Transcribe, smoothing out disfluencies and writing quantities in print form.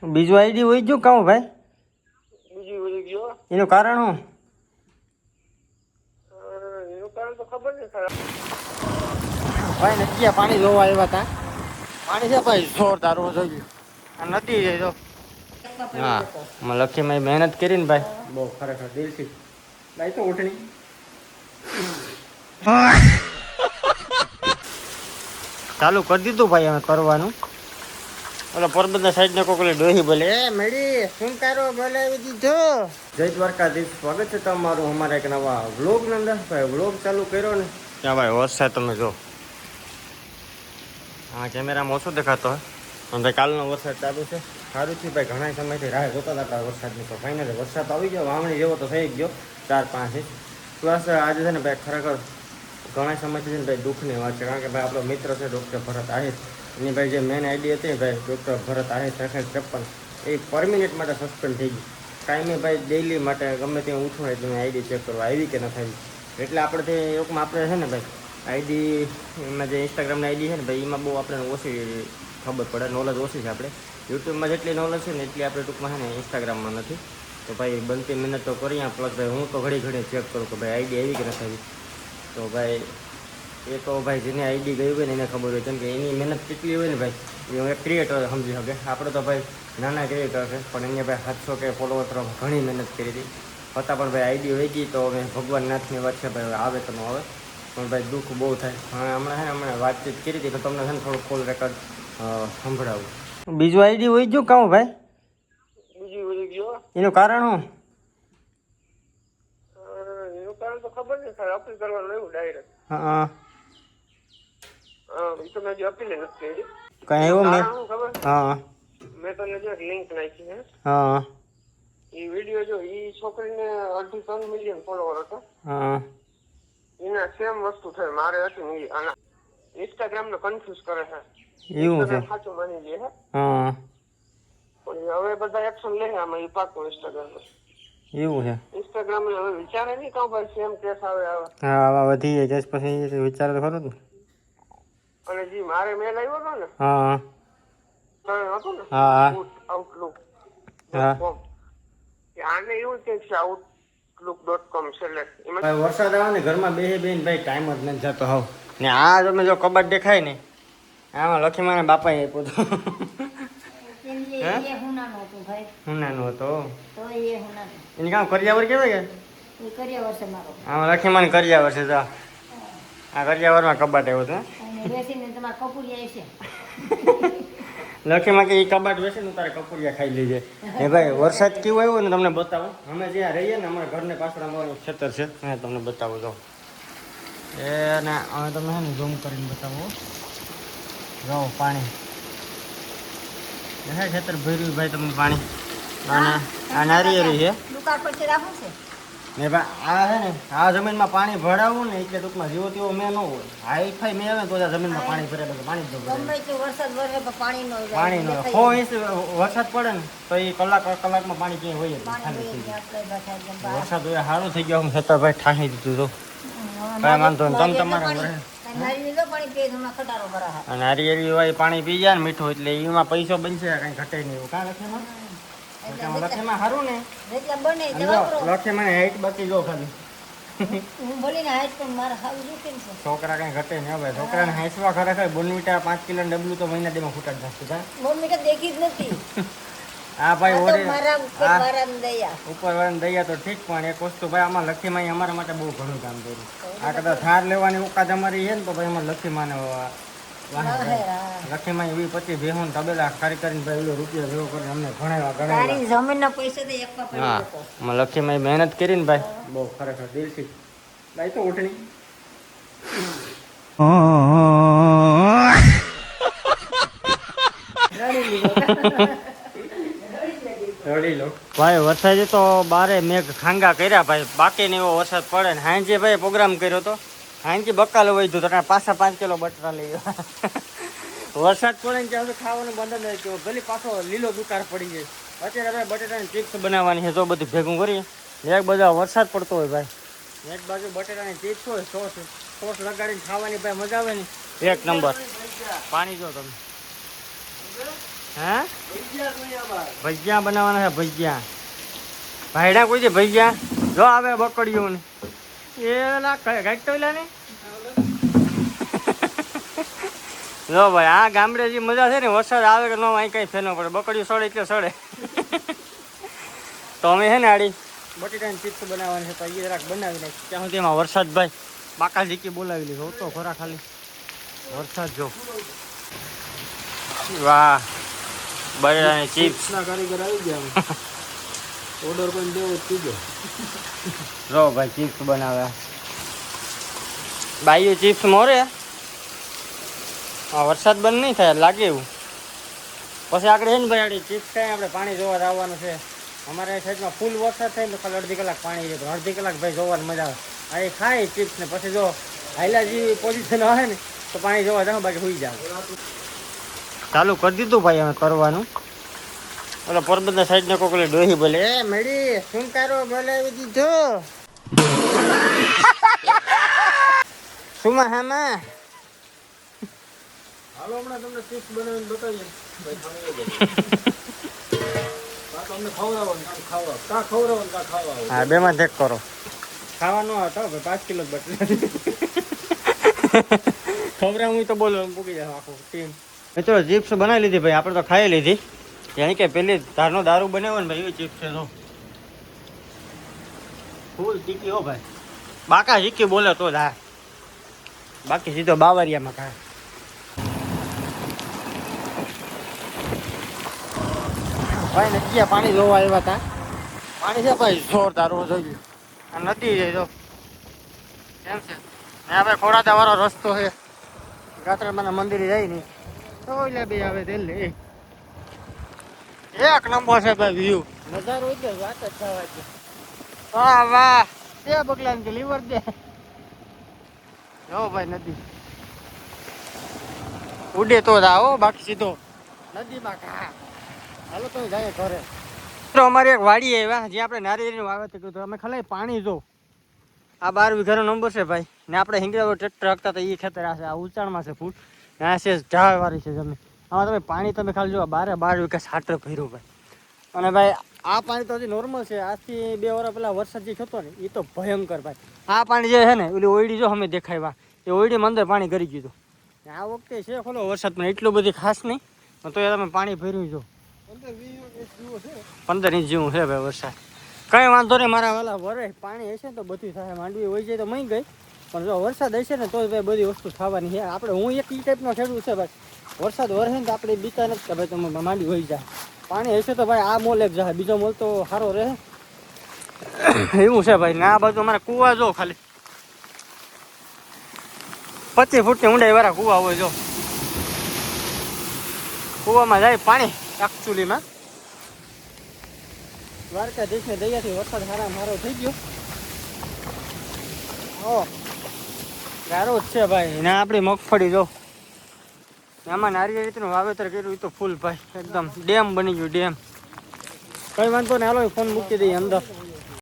બીજું આઈડી હોય ગયું કામ ભાઈ? બીજી વળી ગયો. એનું કારણ શું? એનું કારણ તો ખબર નહીં ખરા. ભાઈ નદીએ પાણી જોવા આવ્યા હતા. પાણી છે ભાઈ જોરદાર જોયું. આ નદી છે જો. હા લખીમાં મહેનત કરીને ભાઈ બહુ ખરેખર દિલથી ભાઈ તો ઉઠણી ચાલુ કરી દીધું ભાઈ અમે કરવાનું. ઓલો પોરબંદર સાઈડ ને કોકલે ડોહી બોલે એ મેડી શું તારો બોલાવી દીધો. જય દ્વારકાધીશ, સ્વાગત છે તમારું અમારા એક નવા વ્લોગ ની અંદર. ભાઈ વ્લોગ ચાલુ કર્યો ને ત્યાં ભાઈ વરસાદ તમે જો. હા કેમેરામાં ઓછો દેખાતો હોય પણ ભાઈ કાલનો વરસાદ ચાલુ છે. સારું છે ભાઈ, ઘણા સમયથી રાહ જોતા હતા વરસાદની. તો ફાઇનલી વરસાદ આવી ગયો, વાવણી જેવો તો થઈ ગયો 4-5 ઇંચ. પ્લસ આજે છે ને ભાઈ ખરેખર ઘણા સમયથી છે ને ભાઈ દુઃખની વાત છે. કારણ કે ભાઈ આપણો મિત્ર છે ડૉક્ટર ભરત આહિર, એની ભાઈ જે મેન આઈડી હતી ભાઈ ડૉક્ટર ભરત આહિર 53 એ પર મિનિટ માટે સસ્પેન્ડ થઈ ગઈ. કાંઈ ભાઈ ડેઇલી માટે ગમે ત્યાં ઉઠું એટલે આઈડી ચેક કરવા આવી કે નથી આવી. એટલે આપણે એકમાં આપણે છે ને ભાઈ આઈડી એમાં જે ઇન્સ્ટાગ્રામની આઈડી છે ને ભાઈ એમાં બહુ આપણે ઓછી ખબર પડે, નોલેજ ઓછી છે. આપણે યુટ્યુબમાં જેટલી નોલેજ છે ને એટલી આપણે ટૂંકમાં છે ને ઇન્સ્ટાગ્રામમાં નથી. તો ભાઈ બનતી મહેનત તો કરીએ. પ્લસ ભાઈ હું તો ઘડી ચેક કરું કે ભાઈ આઈડી આવી કે નથી આવી. તો ભાઈ એ તો ભાઈ જેને આઈડી ગઈ હોય ને એને ખબર હોય, કેમ કે એની મહેનત કેટલી હોય ને ભાઈ એ એક ક્રિએટર સમજી શકે. આપણે તો ભાઈ નાના ક્રિએટર છે પણ એને ભાઈ 700 કે ફોલોવર તરફ ઘણી મહેનત કરી હતી. છતાં પણ ભાઈ આઈડી વહી ગઈ. તો હવે ભગવાન નાથની વાત છે ભાઈ, આવે તો ન આવે પણ ભાઈ દુઃખ બહુ થાય. હમણાં વાતચીત કરી હતી તો તમને છે ને થોડું ફૂલ રેકોર્ડ સંભળાવું. બીજું આઈડી હોય ગયું કામ ભાઈ? બીજી વળી ગયો. એનું કારણ શું? એનું કારણ તો ખબર નહીં ખરા. અપીલ કરવાનું એવું ડાયરેક્ટ. હા એ તો મેં હજી અપીલ નથી કરી. કઈ એવું મેં ખબર હા મેં તને જો લિંક નાખી છે. હા એ વિડીયો જો એ છોકરીને 2.5-3 મિલિયન ફોલોવર હતો. હા એના સેમ વસ્તુ થઈ મારે હતી. આના ઇન્સ્ટાગ્રામ ને કન્ફ્યુઝ કરે છે. એવું છે. સાચું માની લે છે હા પણ હવે બધા એક્શન લે આમાં. એ પાકું ઇન્સ્ટાગ્રામ એવું છે. ઇન્સ્ટાગ્રામ ને હવે વિચારે નહીં કાં ભાઈ સેમ કેસ આવે. હા આવા વધી જાય પછી વિચાર તો ખરો ને. અને જે મારે મેલ આવ્યો હતો ને હા હતું ને હા આઉટલુક હા આને એવું છે outlook.com સેલેક્ટ. ભાઈ વરસાદ આવે ને ઘરમાં બેન ભાઈ ટાઈમ જ નથી જતો હાવ. ને આ તમે જો કબાટ દેખાય ને આમાં લખીમાના બાપા આપ્યો હતો. હુનાનો હતો એની કામ કરિયાવર કેવાય કે આમાં લખીમાન કરિયાવર છે. આ કરિયાવરમાં કબાટ આવ્યો હતો. લખીમાં કે એ કબાટ વેચે ને તારે કપૂરિયા ખાઈ લેજે. એ ભાઈ વરસાદ કેવો આવ્યો ને તમને બતાવો. અમે જ્યાં રહીએ ને અમારા ઘરને પાછળ અમારું ખેતર છે, મેં તમને બતાવું જાઉં. એને અમે તમને છે ને ઝૂમ કરીને બતાવો. જાઓ પાણી ખેતર ભર્યું ભાઈ તમને પાણી. અને આ નારિયેરી છે ને ભાઈ. આ છે ને આ જમીનમાં પાણી ભરાવવું ને એટલે ટૂંકમાં જેવો તેવો મેં ન હોય. હાઈફાઈ મેં આવે તો જમીનમાં પાણી ભરે પાણી જ પાણી ન હોય. 100 ઇંચ વરસાદ પડે ને તો એ કલાકમાં પાણી ક્યાંય હોય જ વરસાદ હોય સારું થઈ ગયો. ખેતર ભાઈ ઠાંકી દીધું તો કાંઈ વાંધો નહીં. તમે તમારા નારિયેળી હોય પાણી પી જાય ને મીઠું એટલે એમાં પૈસો બનશે કઈ ઘટે નહીં એવું. કાં લખેમાં લખેમાં સારું ને લખેમાં હાઈટ બાકી જો ખાલી છોકરા કઈ ઘટે નહીં. હવે છોકરાને હાંસવા ખરેખર બોનવીટા 5 કિલો ડબલું તો મહિના દેમાં ફૂટા જ નાખશે. હા ભાઈ ઉપર વાળાની દયા તો ઠીક પણ એક વસ્તુ ભાઈ આમાં લખીમાં અમારા માટે બહુ ઘણું કામ કર્યું. આ કદાચ થાર લેવાની ઓકાત અમારી છે ને તો ભાઈ અમારે લખીમાને લખીમાં 20-25 ભેહું તબેલા ખારી કરીને ભાઈ રૂપિયા ભેગો કરીને અમને ઘણા હા લખીમાં મહેનત કરીને ભાઈ બહુ ખરેખર દિલથી ભાઈ તો ઉઠણી ભાઈ વરસાદ તો બારે મેઘ ખાંગા કર્યા ભાઈ. બાકી ને એવો વરસાદ પડે ને હાંજે ભાઈ પ્રોગ્રામ કર્યો તો હાંજે બકાલો વહી તો પાછા 5 કિલો બટાટા લઈ ગયા. વરસાદ પડે ને ત્યાં ખાવાનું બંધ નહીં થયો. ભલે પાછો લીલો દુકાળ પડી જાય. અત્યારે ભાઈ બટાટાની ચિપ્સ બનાવવાની છે. જો બધું ભેગું કરીએ એક બધા વરસાદ પડતો હોય ભાઈ, એક બાજુ બટાટાની ચિપ્સ હોય સોસ લગાડીને ખાવાની ભાઈ મજા આવે ને એક નંબર. પાણી જો તમે હા ભજીયા બનાવવાના છે ભજીયા ભાઈડા કોઈ છે ભજીયા જો આવે બકડીઓ ને એ ગાઈડ તો ને જો ભાઈ આ ગામડે જે મજા છે ને વરસાદ આવે કે ન અહીં કઈ ફેરનો પડે બકડીઓ સડે એટલે સડે તો અમે છે ને આડી બટેટાની ચિપ્સ બનાવવાની છે તો એ જરાક બનાવી નાખી ત્યાં સુધી એમાં વરસાદ ભાઈ બાકા જીકી બોલાવી લીધો તો ખરા ખાલી વરસાદ જો વાહ બટેટાની ચિપ્સ ના કારીગર આવી ગયા ઓર્ડર પણ દેવો જ કીધો જો ભાઈ ચિપ્સ બનાવે બાઈઓ ચિપ્સ મોરે હા વરસાદ બંધ નહીં થાય લાગે એવું પછી આગળ છે ને ભાઈ આડી ચિપ્સ ખાઈ આપણે પાણી જોવા આવવાનું છે અમારે સાઈડમાં ફૂલ વરસાદ થાય ને તો ખાલી અડધી કલાક પાણી જાય તો અડધી કલાક ભાઈ જોવાની મજા આવે આ એ ખાય ચિપ્સ ને પછી જો હાઈલા જેવી પોઝિશન આવે ને તો પાણી જોવા જાવ બાકી હોઈ જાવ ચાલુ કરી દીધું ભાઈ અમે કરવાનું ઓલો પોરબંદર સાઈડને કોકલે ડોહી બોલે એ મેડી શું કરો બોલાવી દીધો શું હામાં હાલો હમણાં તમને ચિપ્સ બનાવીને બતાવીએ તમને ખવડાવવાનું કા ખવડાવવાનું કા ખાવા હા બે માં ચેક કરો ખાવાનો હતો ભાઈ 5 કિલો બટલી ખબર હું તો બોલો પૂકી જાય આખું ટીમ મિત્રો ચિપ્સ બનાવી લીધી ભાઈ આપણે તો ખાઈ લીધી જાણી કે પેલી ધારનો દારૂ બનાવ્યો ને ભાઈ એવી ચિપ્સ છે તો ફૂલ તીખી હો ભાઈ બાકા શીખી બોલે તો જ બાકી સીધો બાવરિયામાં ખાય ભાઈ નદીયા પાણી જોવા આવ્યા હતા પાણી છે ભાઈ જોરદાર જોઈ આ નદી છે જો કેમ છે ત્યાં ભાઈ ખોરાતા વાળો રસ્તો છે ગાત્રામાના મંદિરે જાય નહીં તો લે બે આવે તે લે એક નંબર છે ભાઈ વ્યૂ નજારો એટલે વાત જ થવા છે વાહ વાહ તે બગલાને કે લીવર દે જો ભાઈ નદી ઉડે તો જાઓ બાકી સીધો નદીમાં ઘા હાલો તો જાય ઘરે તો અમારી એક વાડી આવ્યા જ્યાં આપણે નારિયેળીનું વાવેતર કર્યું તો અમે ખાલી પાણી જો આ 12 વીઘાનો નંબર છે ભાઈ ને આપણે હિંગળા ટ્રેક્ટર રાખતા હતા એ ખેતર આ છે આ ઊંચાણમાં છે ફૂટ ને આ છે ઢાળવાળી છે જમીન આમાં તમે પાણી તમે ખાલી જો 12 વીઘા સાટર ભર્યું ભાઈ અને ભાઈ આ પાણી તો હજી નોર્મલ છે આજથી 2 વર્ષ પહેલાં વરસાદ જે થતો ને એ તો ભયંકર ભાઈ આ પાણી જે છે ને ઓલી ઓયડી જો અમે દેખાવ્યા એ ઓયડીમાં અંદર પાણી કરી ગયું આ વખતે છે ખોલો વરસાદ પણ એટલું બધી ખાસ નહીં તો એ તમે પાણી ભર્યું જો 15 ઇંચ જેવું છે ભાઈ વરસાદ કઈ વાંધો નહીં મારા વાલા વરે પાણી હશે ને તો બધું થાય માંડવી હોય જાય તો મઈ ગઈ પણ જો વરસાદ હશે ને તો ભાઈ બધી વસ્તુ થવાની છે આપણે હું એક ઈ ટાઈપનો ખેડૂત છે ભાઈ વરસાદ વરસે ને તો આપણે બીતા નથી કે ભાઈ તમે માંડવી હોય જાય પાણી હશે તો ભાઈ આ મોલ એક જાય બીજો મોલ તો સારો રહે એવું છે ભાઈ ને આ બાજુ અમારે કુવા જો ખાલી 25 ફૂટની ઊંડાઈ વાળા કુવા હોય જો કુવામાં જાય પાણી એકચુલીમાં દ્વારકાધીશને દયાથી વરસાદ સારો થઈ ગયો ઓ ગારો જ છે ભાઈ ને આપણી મગફળી જો આમાં નારિયેળ રીતનું વાવેતર કર્યું તો ફૂલ ભાઈ એકદમ ડેમ બની ગયું ડેમ કઈ વાંધો ને હાલો ફોન મૂકી દઈએ અંદર